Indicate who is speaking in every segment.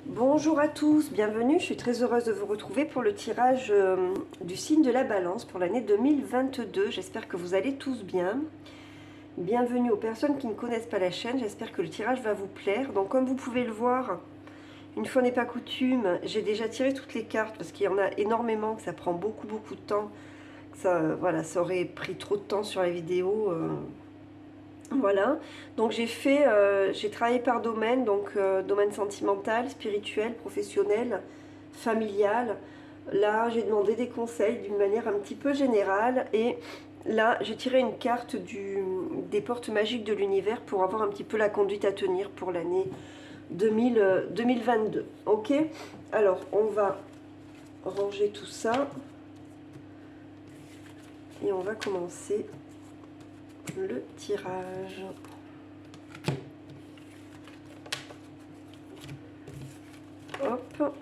Speaker 1: Bonjour à tous, bienvenue, je suis très heureuse de vous retrouver pour le tirage du signe de la balance pour l'année 2022. J'espère que vous allez tous bien. Bienvenue aux personnes qui ne connaissent pas la chaîne, j'espère que le tirage va vous plaire. Donc comme vous pouvez le voir, une fois n'est pas coutume, j'ai déjà tiré toutes les cartes parce qu'il y en a énormément, que ça prend beaucoup de temps. Voilà, ça aurait pris trop de temps sur la vidéo. Voilà, donc j'ai travaillé par domaine, donc domaine sentimental, spirituel, professionnel, familial. Là, j'ai demandé des conseils d'une manière un petit peu générale et là, j'ai tiré une carte des portes magiques de l'univers pour avoir un petit peu la conduite à tenir pour l'année 2022. Ok, alors on va ranger tout ça et on va commencer le tirage. Hop.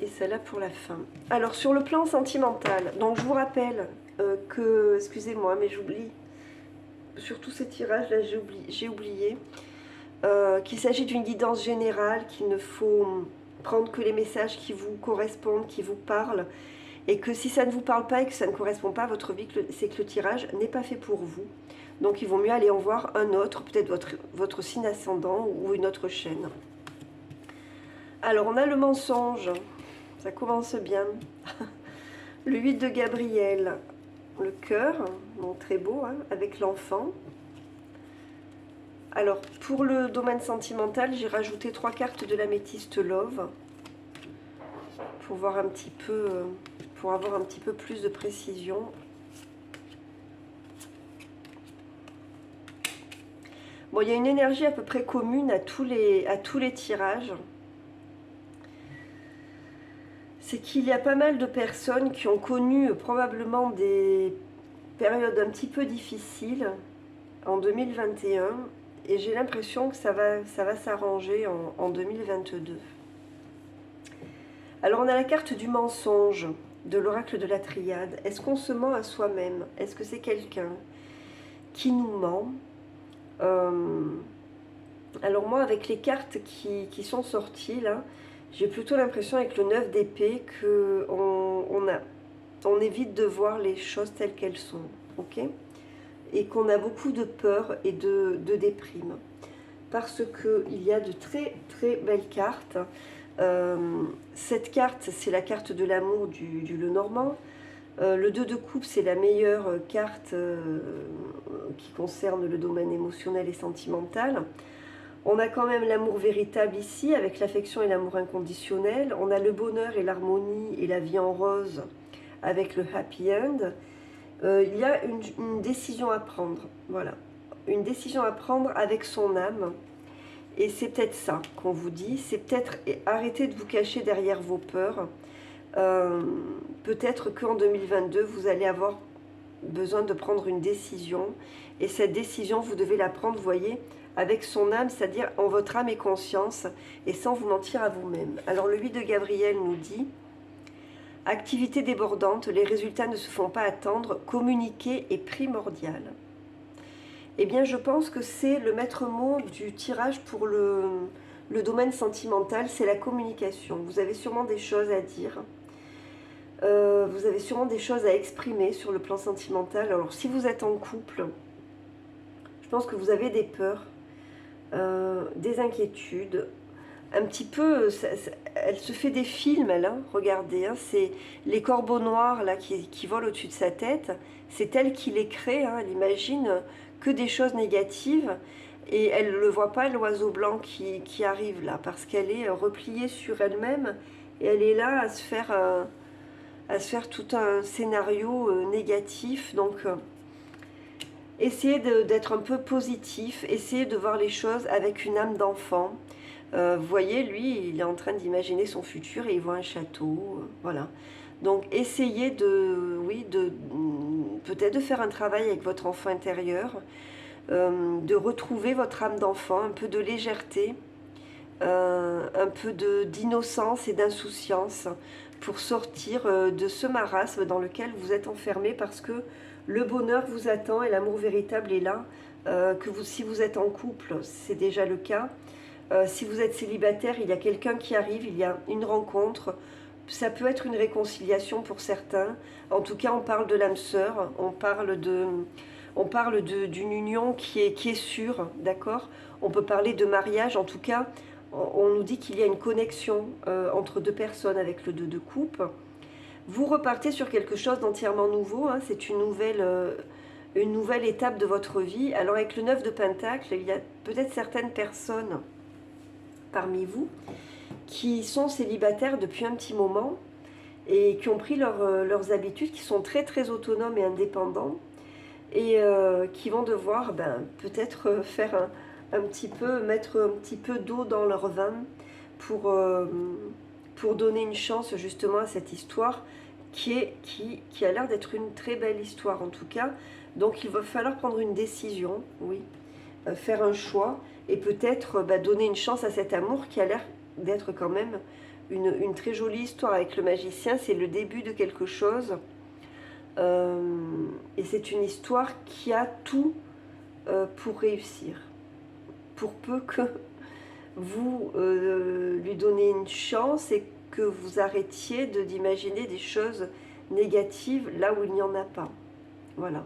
Speaker 1: Et celle-là pour la fin. Alors sur le plan sentimental, donc je vous rappelle que, excusez-moi mais j'oublie, sur tous ces tirages là j'ai oublié, qu'il s'agit d'une guidance générale, qu'il ne faut prendre que les messages qui vous correspondent, qui vous parlent, et que si ça ne vous parle pas et que ça ne correspond pas à votre vie, c'est que le tirage n'est pas fait pour vous. Donc il vaut mieux aller en voir un autre, peut-être votre signe ascendant ou une autre chaîne. Alors on a le mensonge, ça commence bien. Le 8 de Gabriel, le cœur, donc très beau, hein, avec l'enfant. Alors pour le domaine sentimental, j'ai rajouté 3 cartes de l'améthyste Love pour voir un petit peu, pour avoir un petit peu plus de précision. Bon, il y a une énergie à peu près commune à tous les tirages. C'est qu'il y a pas mal de personnes qui ont connu probablement des périodes un petit peu difficiles en 2021 et j'ai l'impression que ça va s'arranger en 2022. Alors on a la carte du mensonge de l'oracle de la triade. Est-ce qu'on se ment à soi-même? Est-ce que c'est quelqu'un qui nous ment? Alors moi, avec les cartes qui sont sorties là, j'ai plutôt l'impression avec le 9 d'épée qu'on évite de voir les choses telles qu'elles sont, ok? Et qu'on a beaucoup de peur et de déprime. Parce qu'il y a de très belles cartes. Cette carte, c'est la carte de l'amour du Lenormand. Le 2 de coupe, c'est la meilleure carte qui concerne le domaine émotionnel et sentimental. On a quand même l'amour véritable ici, avec l'affection et l'amour inconditionnel. On a le bonheur et l'harmonie et la vie en rose, avec le happy end. Il y a une décision à prendre, voilà. Une décision à prendre avec son âme. Et c'est peut-être ça qu'on vous dit, c'est peut-être arrêter de vous cacher derrière vos peurs. Peut-être qu'en 2022, vous allez avoir besoin de prendre une décision. Et cette décision, vous devez la prendre, vous voyez, avec son âme, c'est-à-dire en votre âme et conscience, et sans vous mentir à vous-même. Alors le 8 de Gabriel nous dit: activité débordante, les résultats ne se font pas attendre, communiquer est primordial. Eh bien, je pense que c'est le maître mot du tirage pour le domaine sentimental, c'est la communication. Vous avez sûrement des choses à dire. Vous avez sûrement des choses à exprimer sur le plan sentimental. Alors, si vous êtes en couple, je pense que vous avez des peurs, des inquiétudes. Un petit peu, elle se fait des films, elle, hein, regardez, hein, c'est les corbeaux noirs là qui volent au-dessus de sa tête, c'est elle qui les crée, hein, elle imagine que des choses négatives et elle ne le voit pas, l'oiseau blanc qui arrive là, parce qu'elle est repliée sur elle-même et elle est là à se faire tout un scénario négatif. Donc essayez d'être un peu positif, essayez de voir les choses avec une âme d'enfant. Vous voyez, lui, il est en train d'imaginer son futur et il voit un château, voilà. Donc essayez peut-être de faire un travail avec votre enfant intérieur, de retrouver votre âme d'enfant, un peu de légèreté, un peu d'innocence et d'insouciance pour sortir de ce marasme dans lequel vous êtes enfermé, parce que le bonheur vous attend et l'amour véritable est là, si vous êtes en couple, c'est déjà le cas. Si vous êtes célibataire, il y a quelqu'un qui arrive, il y a une rencontre. Ça peut être une réconciliation pour certains. En tout cas, on parle de l'âme sœur, d'une union qui est sûre, d'accord? On peut parler de mariage, en tout cas, on nous dit qu'il y a une connexion entre deux personnes avec le 2 de coupe. Vous repartez sur quelque chose d'entièrement nouveau, hein, c'est une nouvelle étape de votre vie. Alors avec le 9 de Pentacle, il y a peut-être certaines personnes parmi vous qui sont célibataires depuis un petit moment et qui ont pris leurs habitudes, qui sont très très autonomes et indépendants et qui vont devoir peut-être faire mettre un petit peu d'eau dans leur vin pour donner une chance justement à cette histoire qui a l'air d'être une très belle histoire en tout cas. Donc il va falloir prendre une décision, oui, faire un choix et peut-être donner une chance à cet amour qui a l'air d'être quand même une très jolie histoire avec le magicien. C'est le début de quelque chose et c'est une histoire qui a tout pour réussir. Pour peu que vous lui donniez une chance et que vous arrêtiez d'imaginer des choses négatives là où il n'y en a pas. Voilà.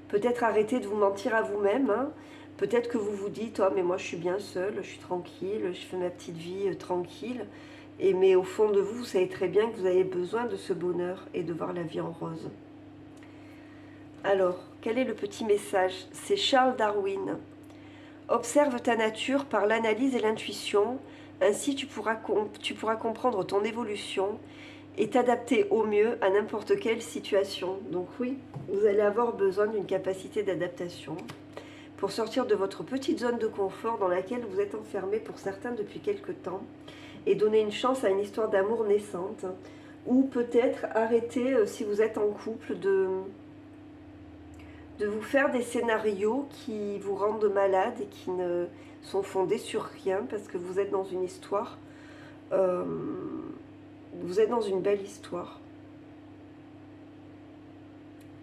Speaker 1: Peut-être arrêter de vous mentir à vous-même, hein. Peut-être que vous vous dites, oh mais moi je suis bien seule, je suis tranquille, je fais ma petite vie tranquille. Mais au fond de vous, vous savez très bien que vous avez besoin de ce bonheur et de voir la vie en rose. Alors, quel est le petit message? C'est Charles Darwin. Observe ta nature par l'analyse et l'intuition, ainsi tu pourras comprendre ton évolution et t'adapter au mieux à n'importe quelle situation. Donc oui, vous allez avoir besoin d'une capacité d'adaptation pour sortir de votre petite zone de confort dans laquelle vous êtes enfermé pour certains depuis quelque temps et donner une chance à une histoire d'amour naissante. Ou peut-être arrêter, si vous êtes en couple, de vous faire des scénarios qui vous rendent malade et qui ne sont fondés sur rien parce que vous êtes dans une histoire, vous êtes dans une belle histoire.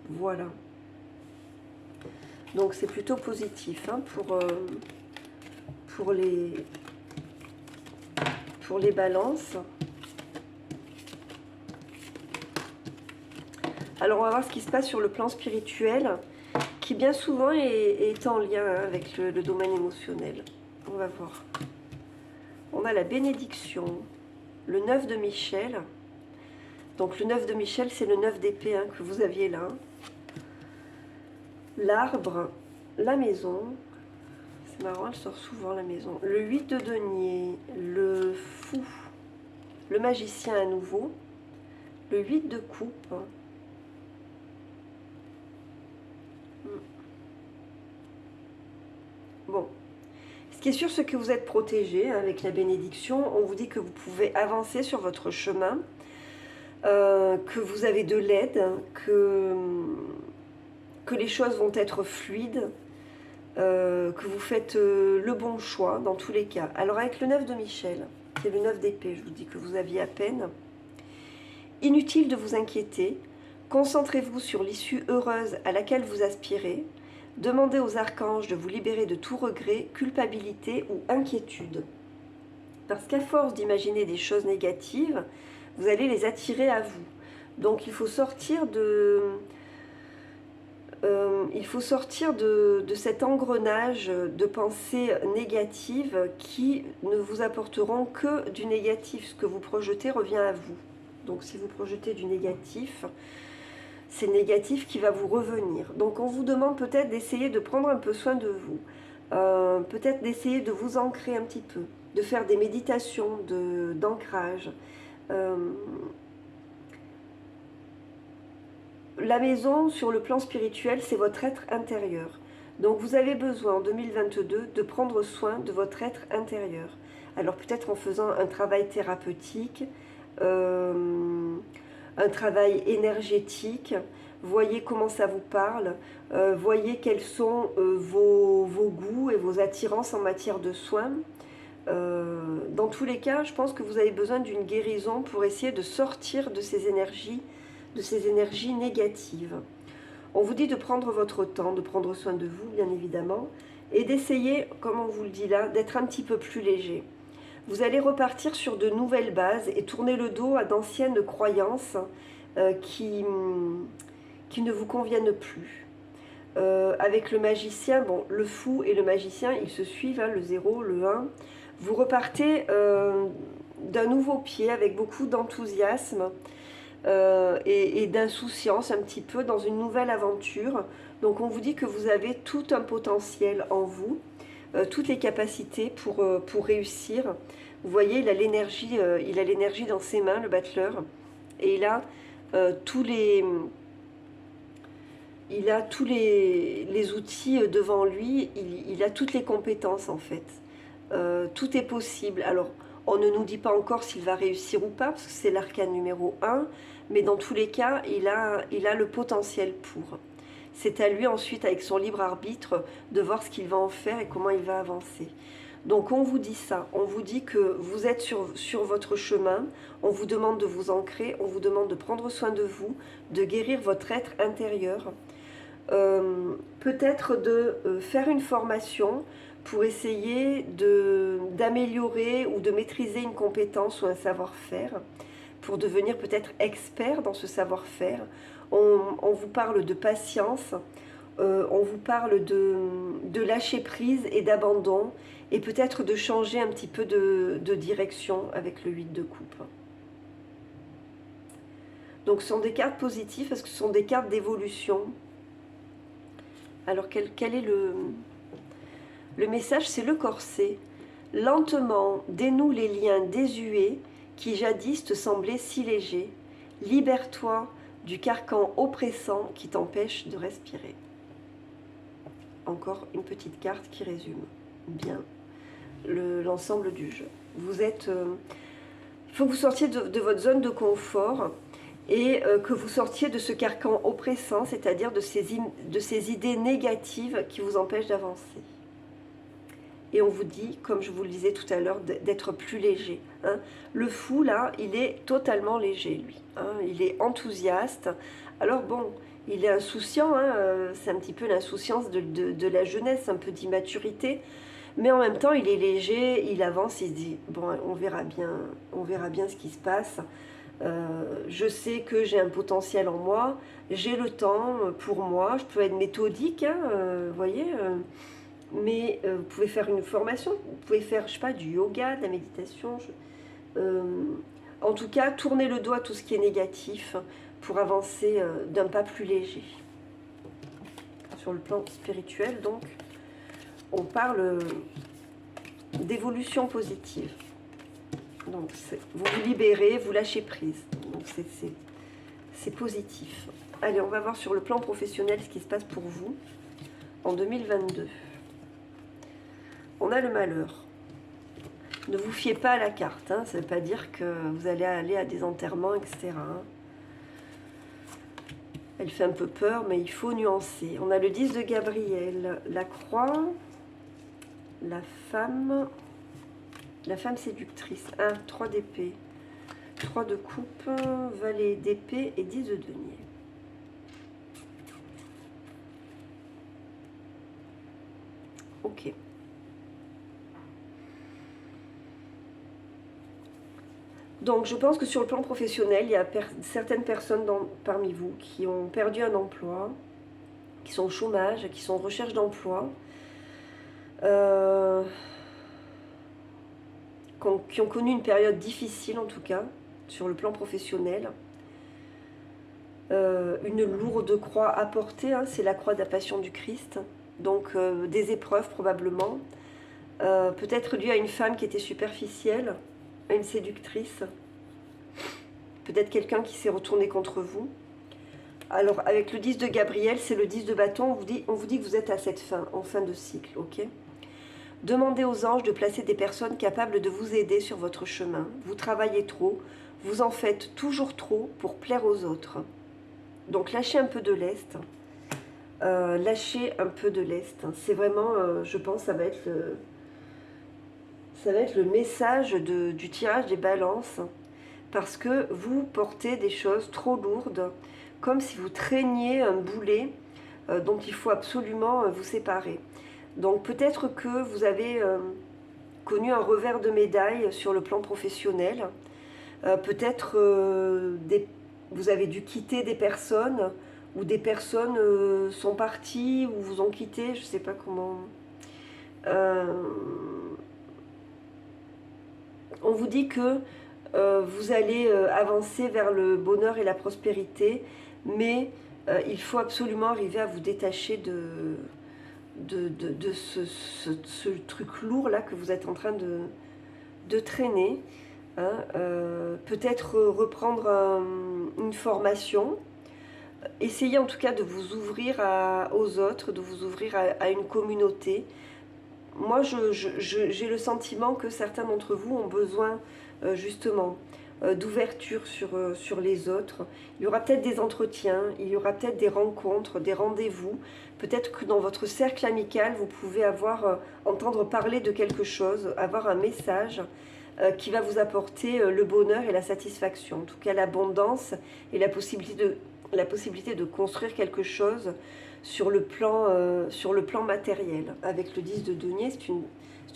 Speaker 1: Voilà. Donc c'est plutôt positif hein, pour les balances. Alors on va voir ce qui se passe sur le plan spirituel, qui bien souvent est en lien avec le domaine émotionnel. On va voir. On a la bénédiction, le 9 de Michel. Donc le 9 de Michel, c'est le 9 d'épée hein, que vous aviez là. L'arbre, la maison. C'est marrant, elle sort souvent la maison. Le 8 de denier, le fou, le magicien à nouveau. Le 8 de coupe. Bon, ce qui est sûr, c'est que vous êtes protégé hein, avec la bénédiction. On vous dit que vous pouvez avancer sur votre chemin, que vous avez de l'aide, que les choses vont être fluides, que vous faites le bon choix dans tous les cas. Alors avec le 9 de Michel, qui est le 9 d'épée, je vous dis que vous aviez à peine. Inutile de vous inquiéter, concentrez-vous sur l'issue heureuse à laquelle vous aspirez. Demandez aux archanges de vous libérer de tout regret, culpabilité ou inquiétude. Parce qu'à force d'imaginer des choses négatives, vous allez les attirer à vous. Donc il faut sortir de cet engrenage de pensées négatives qui ne vous apporteront que du négatif. Ce que vous projetez revient à vous. Donc si vous projetez du négatif, c'est le négatif qui va vous revenir. Donc on vous demande peut-être d'essayer de prendre un peu soin de vous, peut-être d'essayer de vous ancrer un petit peu, de faire des méditations d'ancrage. La maison, sur le plan spirituel, c'est votre être intérieur. Donc vous avez besoin en 2022 de prendre soin de votre être intérieur. Alors peut-être en faisant un travail thérapeutique, un travail énergétique, voyez comment ça vous parle, voyez quels sont vos goûts et vos attirances en matière de soins. Dans tous les cas, je pense que vous avez besoin d'une guérison pour essayer de sortir de ces énergies négatives. On vous dit de prendre votre temps, de prendre soin de vous, bien évidemment, et d'essayer, comme on vous le dit là, d'être un petit peu plus léger. Vous allez repartir sur de nouvelles bases et tourner le dos à d'anciennes croyances qui ne vous conviennent plus. Avec le magicien, bon, le fou et le magicien, ils se suivent, hein, le 0, le 1. Vous repartez d'un nouveau pied avec beaucoup d'enthousiasme et d'insouciance un petit peu dans une nouvelle aventure. Donc on vous dit que vous avez tout un potentiel en vous, toutes les capacités pour réussir. Vous voyez, il a l'énergie dans ses mains, le battleur, et il a tous les outils devant lui, il a toutes les compétences en fait. Tout est possible. Alors, on ne nous dit pas encore s'il va réussir ou pas, parce que c'est l'arcane numéro 1, mais dans tous les cas, il a le potentiel pour. C'est à lui ensuite, avec son libre arbitre, de voir ce qu'il va en faire et comment il va avancer. Donc on vous dit ça, on vous dit que vous êtes sur votre chemin, on vous demande de vous ancrer, on vous demande de prendre soin de vous, de guérir votre être intérieur, peut-être de faire une formation pour essayer d'améliorer ou de maîtriser une compétence ou un savoir-faire, pour devenir peut-être expert dans ce savoir-faire. On vous parle de patience, on vous parle de lâcher prise et d'abandon, et peut-être de changer un petit peu de direction avec le 8 de coupe. Donc ce sont des cartes positives parce que ce sont des cartes d'évolution. Alors quel est le message? C'est le corset. Lentement, dénoue les liens désuets qui jadis te semblaient si légers. Libère-toi du carcan oppressant qui t'empêche de respirer. Encore une petite carte qui résume bien l'ensemble du jeu. Vous êtes... il faut que vous sortiez de votre zone de confort et que vous sortiez de ce carcan oppressant, c'est-à-dire de ces idées négatives qui vous empêchent d'avancer. Et on vous dit, comme je vous le disais tout à l'heure, d'être plus léger. Hein. Le fou, là, il est totalement léger, lui. Hein. Il est enthousiaste. Alors bon, il est insouciant, hein, c'est un petit peu l'insouciance de la jeunesse, un peu d'immaturité. Mais en même temps, il est léger, il avance, il se dit, bon, on verra bien ce qui se passe. Je sais que j'ai un potentiel en moi, j'ai le temps pour moi, je peux être méthodique, hein, vous voyez, mais vous pouvez faire une formation, vous pouvez faire, je sais pas, du yoga, de la méditation. En tout cas, tournez le dos à tout ce qui est négatif pour avancer d'un pas plus léger. Sur le plan spirituel, donc, on parle d'évolution positive. Donc, vous vous libérez, vous lâchez prise. Donc, c'est positif. Allez, on va voir sur le plan professionnel ce qui se passe pour vous en 2022. On a le malheur. Ne vous fiez pas à la carte. Hein, ça ne veut pas dire que vous allez aller à des enterrements, etc. Hein. Elle fait un peu peur, mais il faut nuancer. On a le 10 de Gabriel, la croix, la femme séductrice. 1, 3 d'épée, 3 de coupe, valet d'épée et 10 de denier. Ok. Donc je pense que sur le plan professionnel, il y a certaines personnes parmi vous qui ont perdu un emploi, qui sont au chômage, qui sont en recherche d'emploi, qui ont connu une période difficile en tout cas, sur le plan professionnel. Une lourde croix à porter, hein, c'est la croix de la passion du Christ, donc des épreuves probablement, peut-être dû à une femme qui était superficielle, à une séductrice, peut-être quelqu'un qui s'est retourné contre vous. Alors avec le 10 de Gabriel, c'est le 10 de bâton, on vous dit que vous êtes à cette fin, en fin de cycle, ok ? Demandez aux anges de placer des personnes capables de vous aider sur votre chemin. Vous travaillez trop, vous en faites toujours trop pour plaire aux autres. Donc lâchez un peu de lest. Lâchez un peu de lest. C'est vraiment, je pense, ça va être le message du tirage des balances. Parce que vous portez des choses trop lourdes, comme si vous traîniez un boulet dont il faut absolument vous séparer. Donc peut-être que vous avez connu un revers de médaille sur le plan professionnel. Peut-être vous avez dû quitter des personnes, ou des personnes sont parties ou vous ont quitté, je ne sais pas comment. On vous dit que vous allez avancer vers le bonheur et la prospérité, mais il faut absolument arriver à vous détacher de ce truc lourd là que vous êtes en train de traîner. Hein, peut-être reprendre une formation, essayez en tout cas de vous ouvrir aux autres, de vous ouvrir à une communauté. Moi j'ai le sentiment que certains d'entre vous ont besoin justement d'ouverture sur les autres. Il y aura peut-être des entretiens, il y aura peut-être des rencontres, des rendez-vous. Peut-être que dans votre cercle amical, vous pouvez entendre parler de quelque chose, avoir un message qui va vous apporter le bonheur et la satisfaction. En tout cas, l'abondance et la possibilité de construire quelque chose sur le plan matériel. Avec le 10 de denier, c'est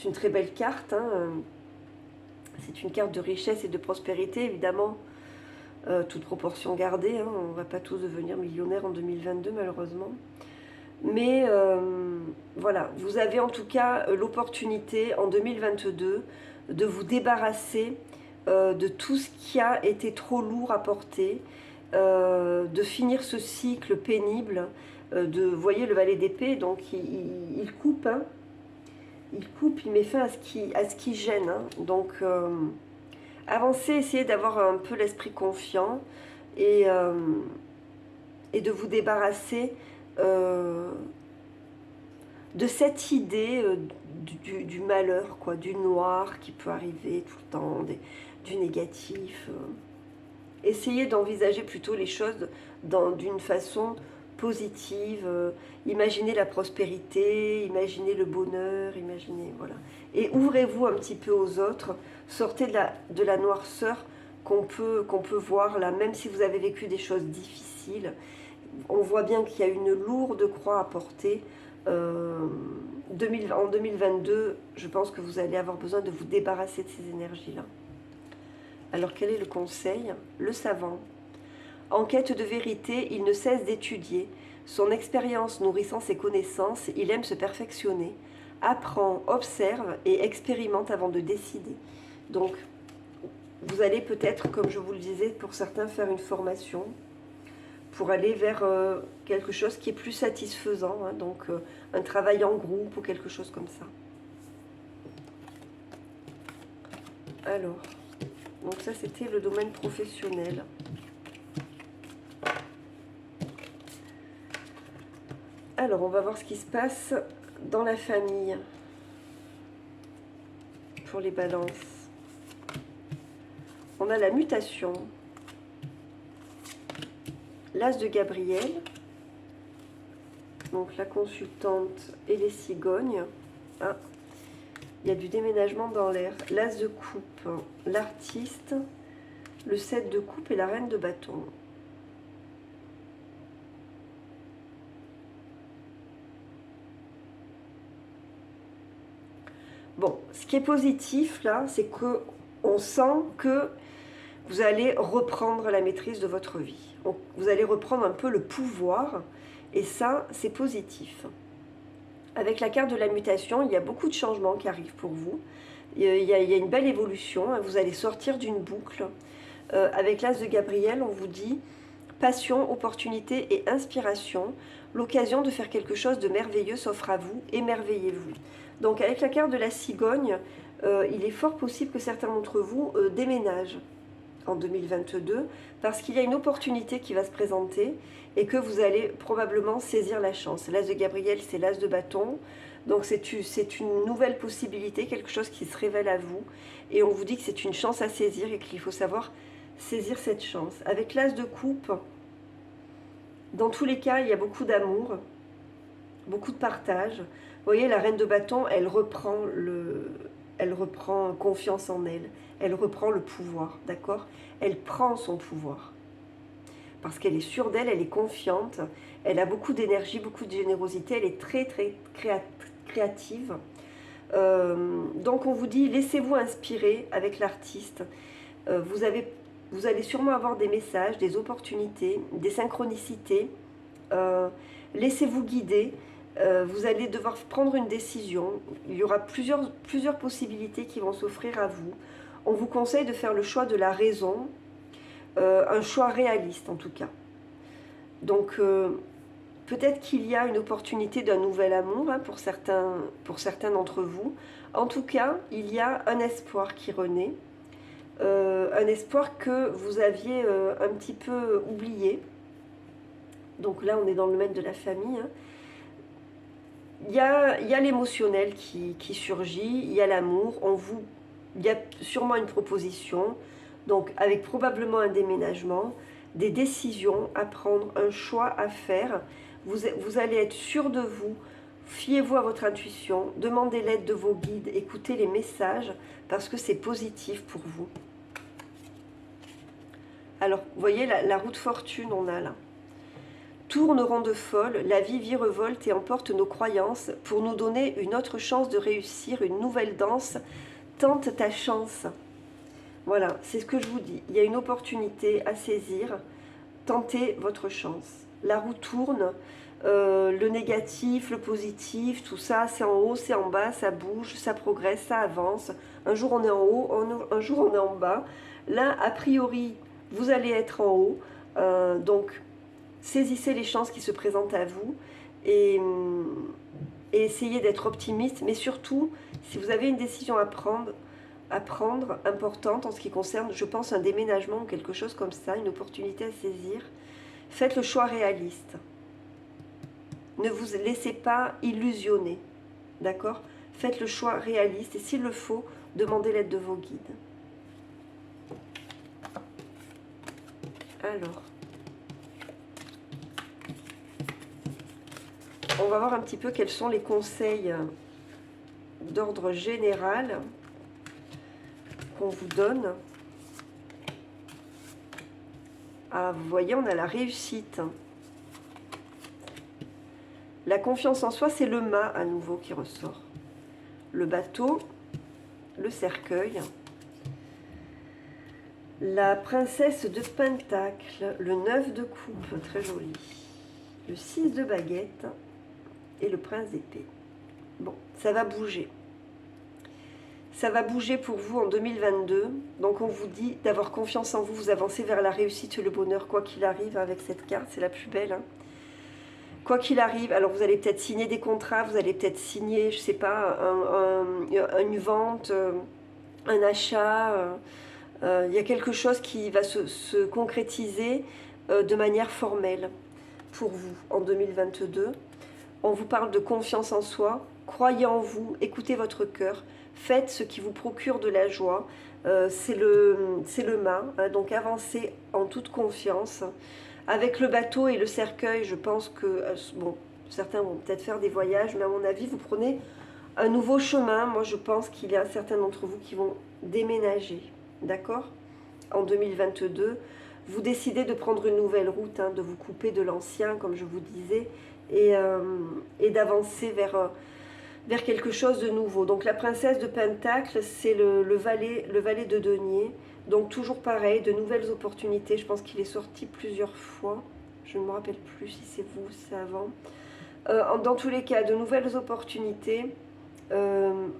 Speaker 1: une très belle carte. Hein. C'est une carte de richesse et de prospérité, évidemment, toute proportion gardée. Hein. On ne va pas tous devenir millionnaires en 2022, malheureusement. Mais voilà, vous avez en tout cas l'opportunité en 2022 de vous débarrasser de tout ce qui a été trop lourd à porter, de finir ce cycle pénible. Vous voyez le valet d'épée, donc il coupe, hein, il met fin à ce qui gêne. Hein. Donc avancez, essayez d'avoir un peu l'esprit confiant et de vous débarrasser de cette idée du malheur, quoi, du noir qui peut arriver tout le temps, du négatif. Essayez d'envisager plutôt les choses d'une façon positive. Imaginez la prospérité, imaginez le bonheur, imaginez, voilà. Et ouvrez-vous un petit peu aux autres, sortez de la noirceur qu'on peut voir là, même si vous avez vécu des choses difficiles. On voit bien qu'il y a une lourde croix à porter. En 2022, je pense que vous allez avoir besoin de vous débarrasser de ces énergies-là. Alors quel est le conseil? Le savant. En quête de vérité, il ne cesse d'étudier. Son expérience nourrissant ses connaissances, il aime se perfectionner. Apprend, observe et expérimente avant de décider. Donc, vous allez peut-être, comme je vous le disais, pour certains, faire une formation pour aller vers quelque chose qui est plus satisfaisant, hein, donc un travail en groupe ou quelque chose comme ça. Alors, donc ça c'était le domaine professionnel. Alors, on va voir ce qui se passe dans la famille pour les balances. On a la mutation. L'As de Gabriel, donc la consultante et les cigognes. Ah, il y a du déménagement dans l'air. L'As de coupe, l'artiste, le 7 de coupe et la reine de bâton. Bon, ce qui est positif là, c'est qu'on sent que vous allez reprendre la maîtrise de votre vie. Donc, vous allez reprendre un peu le pouvoir, et ça, c'est positif. Avec la carte de la mutation, il y a beaucoup de changements qui arrivent pour vous. Il y a une belle évolution, hein. Vous allez sortir d'une boucle. Avec l'As de Gabriel, on vous dit passion, opportunité et inspiration. L'occasion de faire quelque chose de merveilleux s'offre à vous, émerveillez-vous. Donc avec la carte de la cigogne, il est fort possible que certains d'entre vous déménagent en 2022, parce qu'il y a une opportunité qui va se présenter et que vous allez probablement saisir la chance. L'As de Gabriel, c'est l'As de bâton, donc c'est une nouvelle possibilité, quelque chose qui se révèle à vous, et on vous dit que c'est une chance à saisir et qu'il faut savoir saisir cette chance. Avec l'As de coupe, dans tous les cas, il y a beaucoup d'amour, beaucoup de partage. Vous voyez, la reine de bâton, elle reprend confiance en elle. Elle reprend le pouvoir, d'accord? Elle prend son pouvoir. Parce qu'elle est sûre d'elle, elle est confiante, elle a beaucoup d'énergie, beaucoup de générosité, elle est très très créative. Donc on vous dit, laissez-vous inspirer avec l'artiste. Vous allez sûrement avoir des messages, des opportunités, des synchronicités. Laissez-vous guider. Vous allez devoir prendre une décision. Il y aura plusieurs possibilités qui vont s'offrir à vous. On vous conseille de faire le choix de la raison, un choix réaliste en tout cas. Donc peut-être qu'il y a une opportunité d'un nouvel amour hein, pour certains d'entre vous. En tout cas, il y a un espoir qui renaît, un espoir que vous aviez un petit peu oublié. Donc là, on est dans le domaine de la famille. Hein. Il y a l'émotionnel qui surgit, il y a l'amour, il y a sûrement une proposition, donc avec probablement un déménagement, des décisions à prendre, un choix à faire. Vous allez être sûr de vous, fiez-vous à votre intuition, demandez l'aide de vos guides, écoutez les messages, parce que c'est positif pour vous. Alors, vous voyez la roue de fortune, on a là. Tourne ronde folle, la vie virevolte et emporte nos croyances pour nous donner une autre chance de réussir, une nouvelle danse. Tente ta chance. Voilà, c'est ce que je vous dis. Il y a une opportunité à saisir. Tentez votre chance. La roue tourne, le négatif, le positif, tout ça, c'est en haut, c'est en bas, ça bouge, ça progresse, ça avance. Un jour on est en haut, un jour on est en bas. Là, a priori, vous allez être en haut. Donc, saisissez les chances qui se présentent à vous et essayez d'être optimiste. Mais surtout, si vous avez une décision à prendre importante en ce qui concerne, je pense, un déménagement ou quelque chose comme ça, une opportunité à saisir, faites le choix réaliste. Ne vous laissez pas illusionner, d'accord? Faites le choix réaliste et s'il le faut, demandez l'aide de vos guides. Alors, on va voir un petit peu quels sont les conseils d'ordre général qu'on vous donne. Ah, vous voyez, on a la réussite. La confiance en soi, c'est le mât à nouveau qui ressort. Le bateau, le cercueil, la princesse de Pentacle, le 9 de coupe, très joli, le 6 de baguette et le prince d'épée. Bon, ça va bouger. Ça va bouger pour vous en 2022. Donc on vous dit d'avoir confiance en vous. Vous avancez vers la réussite et le bonheur, quoi qu'il arrive, avec cette carte. C'est la plus belle. Hein. Quoi qu'il arrive, alors vous allez peut-être signer des contrats, vous allez peut-être signer, je ne sais pas, une vente, un achat. Il y a quelque chose qui va se concrétiser de manière formelle pour vous en 2022. On vous parle de confiance en soi. Croyez en vous, écoutez votre cœur. Faites ce qui vous procure de la joie, c'est le mât, hein, donc avancez en toute confiance. Avec le bateau et le cercueil, je pense que, bon, certains vont peut-être faire des voyages, mais à mon avis, vous prenez un nouveau chemin. Moi, je pense qu'il y a certains d'entre vous qui vont déménager, d'accord? En 2022, vous décidez de prendre une nouvelle route, hein, de vous couper de l'ancien, comme je vous disais, et d'avancer vers quelque chose de nouveau. Donc la princesse de Pentacle, c'est le valet de denier. Donc toujours pareil, de nouvelles opportunités. Je pense qu'il est sorti plusieurs fois. Je ne me rappelle plus si c'est vous, si c'est avant. Dans tous les cas, de nouvelles opportunités. Le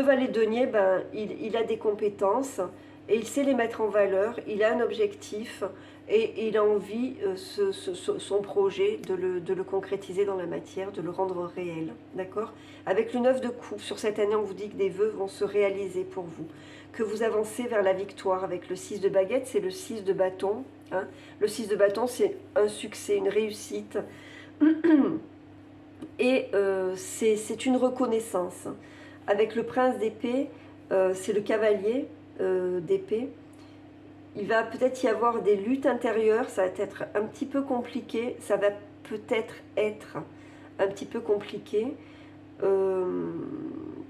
Speaker 1: valet de denier, ben, il a des compétences et il sait les mettre en valeur. Il a un objectif et il a envie, son projet, de le concrétiser dans la matière, de le rendre réel. D'accord? Avec le 9 de coupe, sur cette année, on vous dit que des vœux vont se réaliser pour vous. Que vous avancez vers la victoire. Avec le 6 de baguette, c'est le 6 de bâton. Hein. Le 6 de bâton, c'est un succès, une réussite. Et c'est une reconnaissance. Avec le prince d'épée, c'est le cavalier d'épée. Il va peut-être y avoir des luttes intérieures, ça va être un petit peu compliqué, ça va peut-être être un petit peu compliqué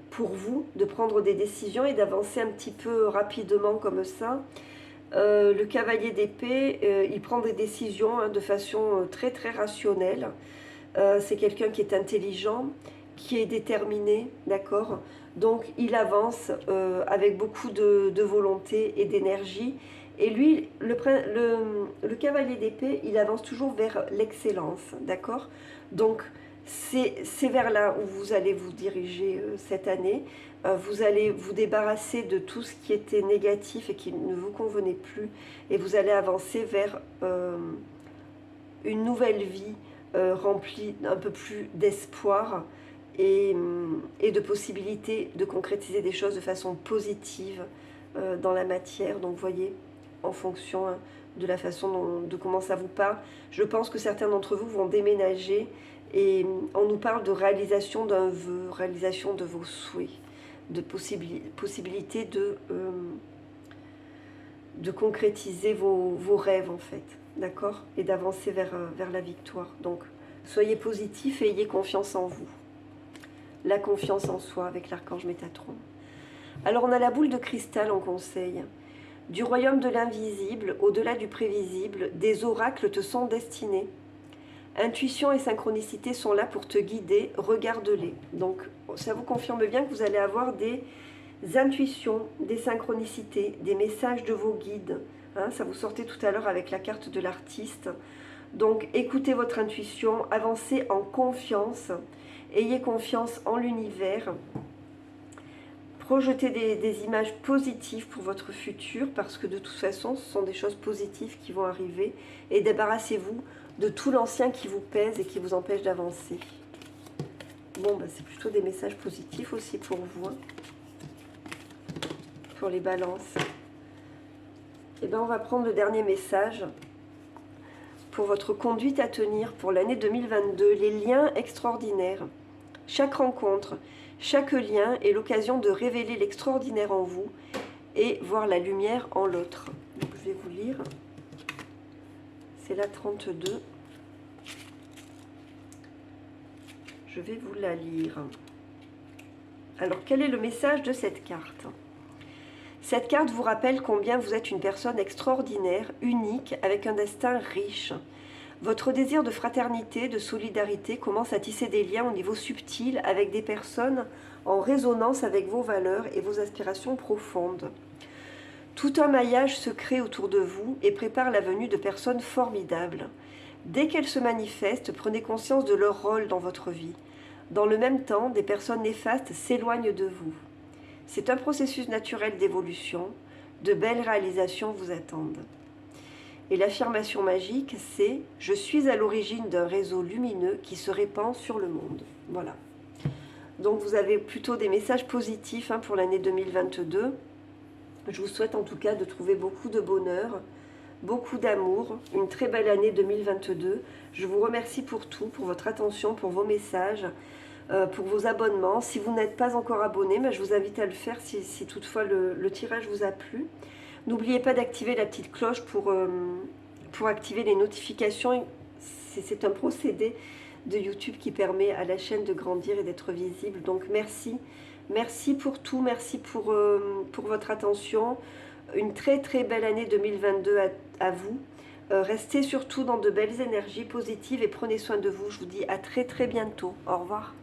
Speaker 1: pour vous de prendre des décisions et d'avancer un petit peu rapidement comme ça. Le cavalier d'épée, il prend des décisions hein, de façon très très rationnelle. C'est quelqu'un qui est intelligent qui est déterminé, d'accord? Donc il avance avec beaucoup de volonté et d'énergie. Et lui, le cavalier d'épée, il avance toujours vers l'excellence, d'accord? Donc c'est vers là où vous allez vous diriger cette année. Vous allez vous débarrasser de tout ce qui était négatif et qui ne vous convenait plus. Et vous allez avancer vers une nouvelle vie remplie un peu plus d'espoir et de possibilités de concrétiser des choses de façon positive dans la matière. Donc voyez, en fonction de la façon de comment ça vous parle, je pense que certains d'entre vous vont déménager et on nous parle de réalisation d'un vœu, réalisation de vos souhaits, de possibilité de concrétiser vos rêves en fait, d'accord? Et d'avancer vers la victoire. Donc soyez positifs et ayez confiance en vous. La confiance en soi avec l'archange Métatron. Alors on a la boule de cristal en conseil. Du royaume de l'invisible, au-delà du prévisible, des oracles te sont destinés. Intuition et synchronicité sont là pour te guider, regarde-les. Donc ça vous confirme bien que vous allez avoir des intuitions, des synchronicités, des messages de vos guides. Hein, ça vous sortait tout à l'heure avec la carte de l'artiste. Donc écoutez votre intuition, avancez en confiance, ayez confiance en l'univers. Projetez des images positives pour votre futur parce que de toute façon, ce sont des choses positives qui vont arriver et débarrassez-vous de tout l'ancien qui vous pèse et qui vous empêche d'avancer. Bon, bah, c'est plutôt des messages positifs aussi pour vous, hein, pour les balances. Et bien, on va prendre le dernier message pour votre conduite à tenir pour l'année 2022, les liens extraordinaires. Chaque rencontre, chaque lien est l'occasion de révéler l'extraordinaire en vous et voir la lumière en l'autre. Donc, je vais vous lire. C'est la 32. Je vais vous la lire. Alors, quel est le message de cette carte? Cette carte vous rappelle combien vous êtes une personne extraordinaire, unique, avec un destin riche. Votre désir de fraternité, de solidarité commence à tisser des liens au niveau subtil avec des personnes en résonance avec vos valeurs et vos aspirations profondes. Tout un maillage se crée autour de vous et prépare la venue de personnes formidables. Dès qu'elles se manifestent, prenez conscience de leur rôle dans votre vie. Dans le même temps, des personnes néfastes s'éloignent de vous. C'est un processus naturel d'évolution. De belles réalisations vous attendent. Et l'affirmation magique, c'est « Je suis à l'origine d'un réseau lumineux qui se répand sur le monde ». Voilà. Donc vous avez plutôt des messages positifs hein, pour l'année 2022. Je vous souhaite en tout cas de trouver beaucoup de bonheur, beaucoup d'amour, une très belle année 2022. Je vous remercie pour tout, pour votre attention, pour vos messages, pour vos abonnements. Si vous n'êtes pas encore abonné, je vous invite à le faire si toutefois le tirage vous a plu. N'oubliez pas d'activer la petite cloche pour activer les notifications. C'est un procédé de YouTube qui permet à la chaîne de grandir et d'être visible. Donc merci. Merci pour tout. Merci pour votre attention. Une très très belle année 2022 à vous. Restez surtout dans de belles énergies positives et prenez soin de vous. Je vous dis à très très bientôt. Au revoir.